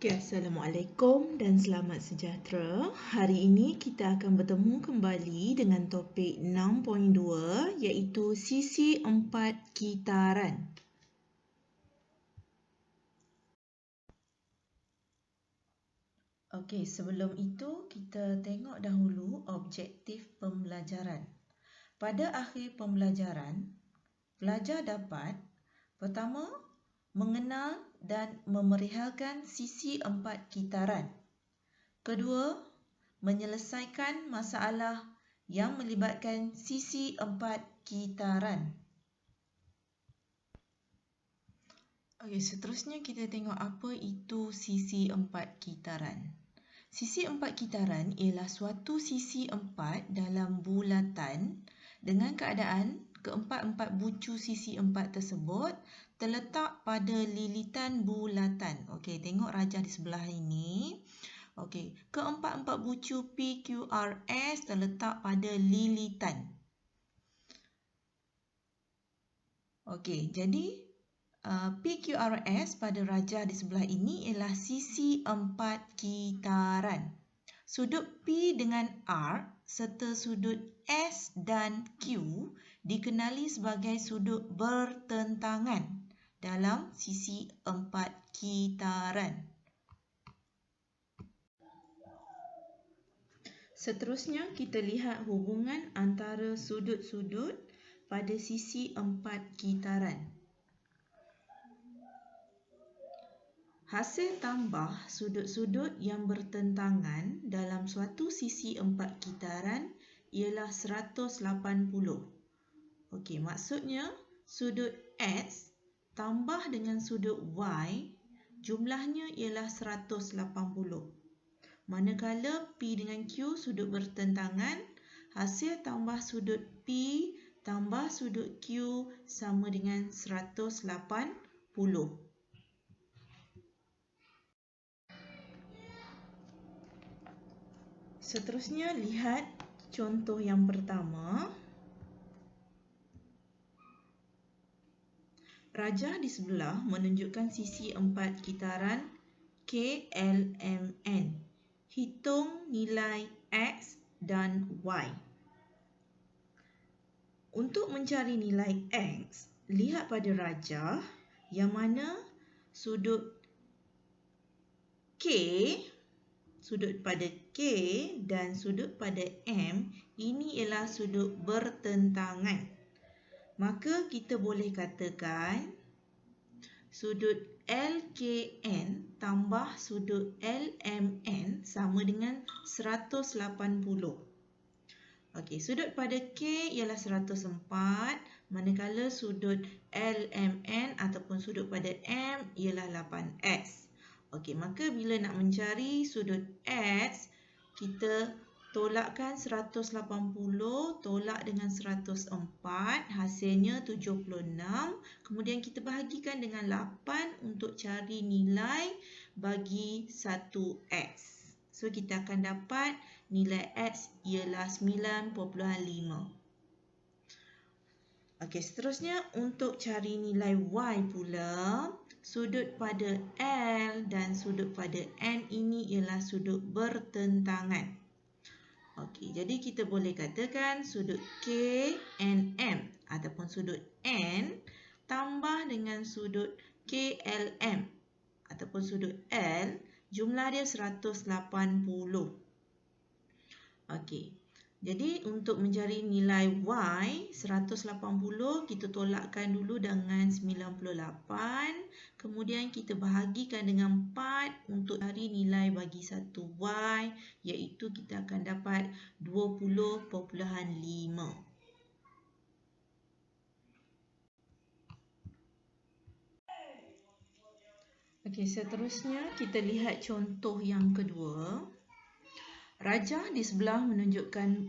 Okay, Assalamualaikum dan selamat sejahtera. Hari ini kita akan bertemu kembali dengan topik 6.2 iaitu sisi 4 kitaran. Okey, sebelum itu kita tengok dahulu objektif pembelajaran. Pada akhir pembelajaran, pelajar dapat pertama, mengenal dan memerihalkan sisi 4 kitaran. Kedua, menyelesaikan masalah yang melibatkan sisi 4 kitaran. Okey, seterusnya kita tengok apa itu sisi 4 kitaran. Sisi 4 kitaran ialah suatu sisi 4 dalam bulatan dengan keadaan keempat-empat bucu sisi 4 tersebut terletak pada lilitan bulatan. Okey, tengok rajah di sebelah ini. Okey, keempat-empat bucu P, Q, R, S terletak pada lilitan. Okey, jadi P, Q, R, S pada rajah di sebelah ini ialah sisi 4 kitaran. Sudut P dengan R serta sudut S dan Q dikenali sebagai sudut bertentangan dalam sisi 4 kitaran. Seterusnya, kita lihat hubungan antara sudut-sudut pada sisi 4 kitaran. Hasil tambah sudut-sudut yang bertentangan dalam suatu sisi 4 kitaran ialah 180. Okey, maksudnya sudut X tambah dengan sudut Y jumlahnya ialah 180. Manakala P dengan Q sudut bertentangan, hasil tambah sudut P tambah sudut Q sama dengan 180. Seterusnya, lihat contoh yang pertama. Rajah di sebelah menunjukkan sisi 4 kitaran KLMN. Hitung nilai X dan Y. Untuk mencari nilai X, lihat pada rajah yang mana sudut K, sudut pada K dan sudut pada M ini ialah sudut bertentangan. Maka kita boleh katakan sudut LKN tambah sudut LMN sama dengan 180. Okey, sudut pada K ialah 104, manakala sudut LMN ataupun sudut pada M ialah 8X. Okey, maka bila nak mencari sudut X, kita tolakkan 180 tolak dengan 104, hasilnya 76. Kemudian kita bahagikan dengan 8 untuk cari nilai bagi 1X. So, kita akan dapat nilai X ialah 9.5. Okey, seterusnya untuk cari nilai Y pula, sudut pada L dan sudut pada N ini ialah sudut bertentangan. Okey, jadi kita boleh katakan sudut KNM ataupun sudut N tambah dengan sudut KLM ataupun sudut L, jumlah dia 180. Okey. Jadi untuk mencari nilai Y 180 kita tolakkan dulu dengan 98, kemudian kita bahagikan dengan 4 untuk cari nilai bagi satu Y, iaitu kita akan dapat 20.5. Okey, seterusnya kita lihat contoh yang kedua. Rajah di sebelah menunjukkan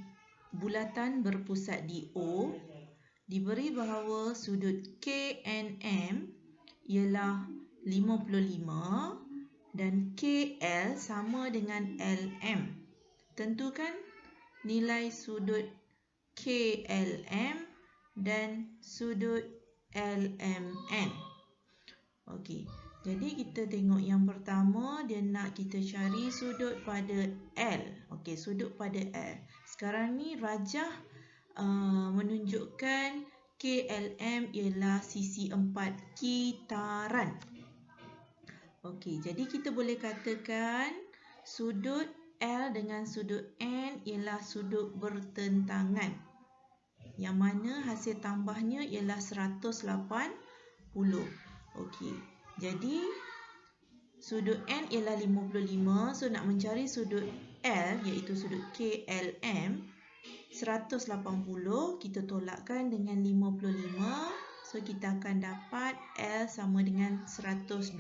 bulatan berpusat di O. Diberi bahawa sudut KNM ialah 55 dan KL sama dengan LM. Tentukan nilai sudut KLM dan sudut LMN. Okey. Jadi kita tengok yang pertama, dia nak kita cari sudut pada L. Okey, sudut pada L. Sekarang ni rajah menunjukkan KLM ialah sisi 4 kitaran. Okey, jadi kita boleh katakan sudut L dengan sudut N ialah sudut bertentangan. Yang mana hasil tambahnya ialah 180. Okey, jadi sudut N ialah 55. So nak mencari sudut L iaitu sudut KLM 180, kita tolakkan dengan 55. So kita akan dapat L sama dengan 125.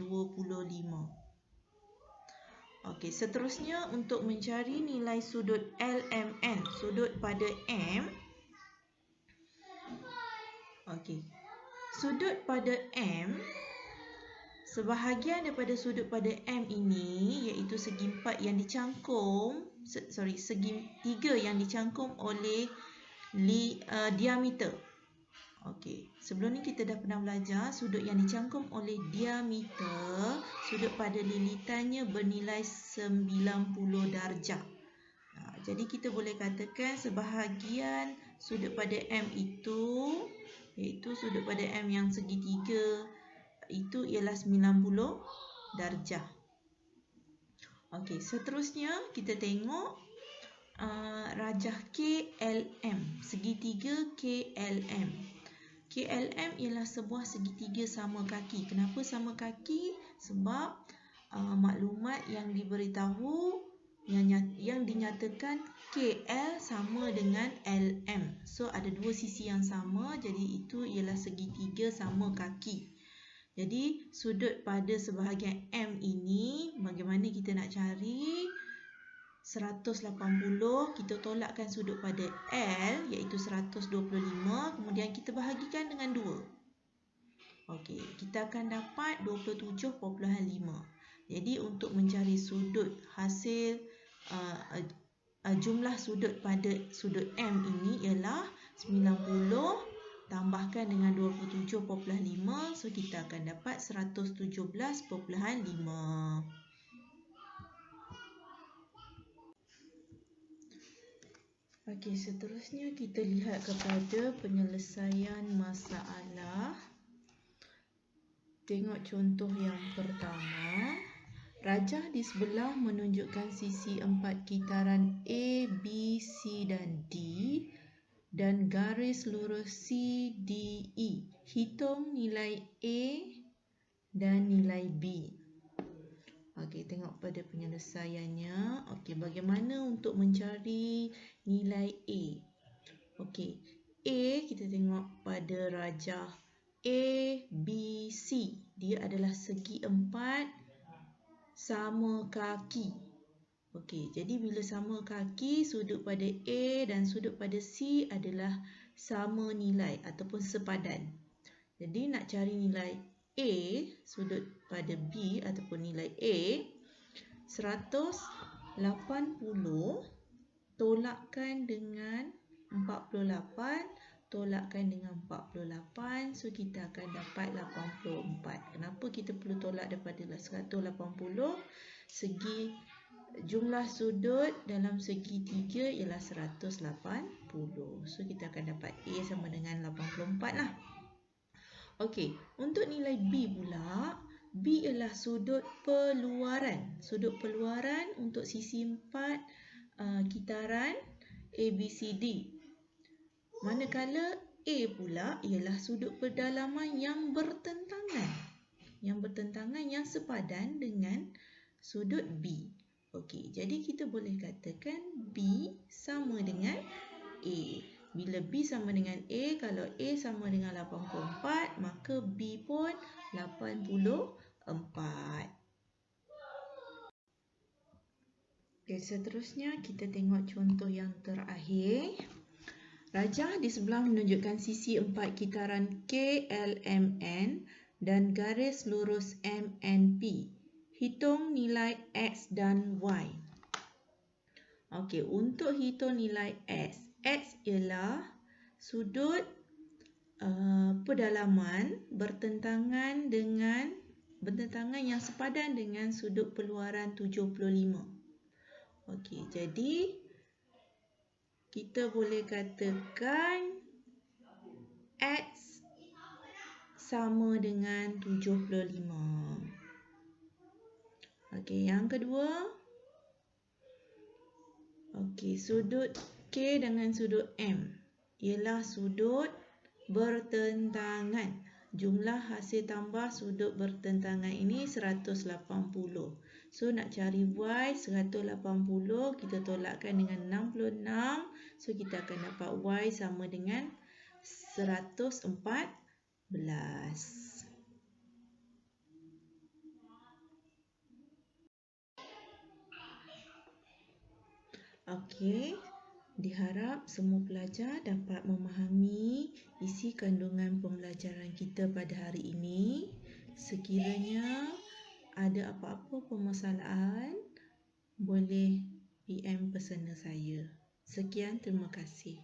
Okey, seterusnya untuk mencari nilai sudut LMN, sudut pada M. Okey, sudut pada M, sebahagian daripada sudut pada M ini iaitu segi 4 yang dicangkum, segi 3 yang dicangkum oleh diameter. Okey, sebelum ni kita dah pernah belajar sudut yang dicangkum oleh diameter, sudut pada lilitannya bernilai 90 darjah. Jadi kita boleh katakan sebahagian sudut pada M itu, iaitu sudut pada M yang segi 3 itu ialah 90 darjah. Okey, seterusnya kita tengok rajah KLM, segitiga KLM. KLM ialah sebuah segitiga sama kaki. Kenapa sama kaki? Sebab maklumat yang diberitahu yang dinyatakan KL sama dengan LM. So ada dua sisi yang sama, jadi itu ialah segitiga sama kaki. Jadi sudut pada sebahagian M ini, bagaimana kita nak cari? 180, kita tolakkan sudut pada L iaitu 125, kemudian kita bahagikan dengan 2. Okey, kita akan dapat 27.5. Jadi untuk mencari sudut hasil jumlah sudut pada sudut M ini ialah 90 tambahkan dengan 27.5, so kita akan dapat 117.5. Okey, seterusnya kita lihat kepada penyelesaian masalah. Tengok contoh yang pertama. Rajah di sebelah menunjukkan sisi 4 kitaran A, B, C dan D dan garis lurus C, D, E. Hitung nilai A dan nilai B. Okey, tengok pada penyelesaiannya. Okey, bagaimana untuk mencari nilai A? Okey, A kita tengok pada rajah A, B, C. Dia adalah segi 4 sama kaki. Okey, jadi bila sama kaki, sudut pada A dan sudut pada C adalah sama nilai ataupun sepadan. Jadi nak cari nilai A, sudut pada B ataupun nilai A, 180 tolakkan dengan 48, tolakkan dengan 48, so kita akan dapat 84. Kenapa kita perlu tolak daripada 180? Segi jumlah sudut dalam segi 3 ialah 180. So kita akan dapat A sama dengan 84 lah. Okey, untuk nilai B pula, B ialah sudut peluaran. Sudut peluaran untuk sisi 4 kitaran A, B, C, D. Manakala A pula ialah sudut pendalaman yang bertentangan. Yang bertentangan, yang sepadan dengan sudut B. Okey, jadi kita boleh katakan B sama dengan A. Bila B sama dengan A, kalau A sama dengan 84, maka B pun 84. Okay, seterusnya kita tengok contoh yang terakhir. Rajah di sebelah menunjukkan sisi 4 kitaran KLMN dan garis lurus MNP. Hitung nilai X dan Y. Okey, untuk hitung nilai X. X ialah sudut pedalaman bertentangan dengan bertentangan yang sepadan dengan sudut peluaran 75. Okey, jadi kita boleh katakan X sama dengan 75. Okey, yang kedua. Okey, sudut K dengan sudut M ialah sudut bertentangan. Jumlah hasil tambah sudut bertentangan ini 180. So nak cari Y 180, kita tolakkan dengan 66. So kita akan dapat Y sama dengan 114. Okey, diharap semua pelajar dapat memahami isi kandungan pembelajaran kita pada hari ini. Sekiranya ada apa-apa permasalahan, boleh PM personal saya. Sekian, terima kasih.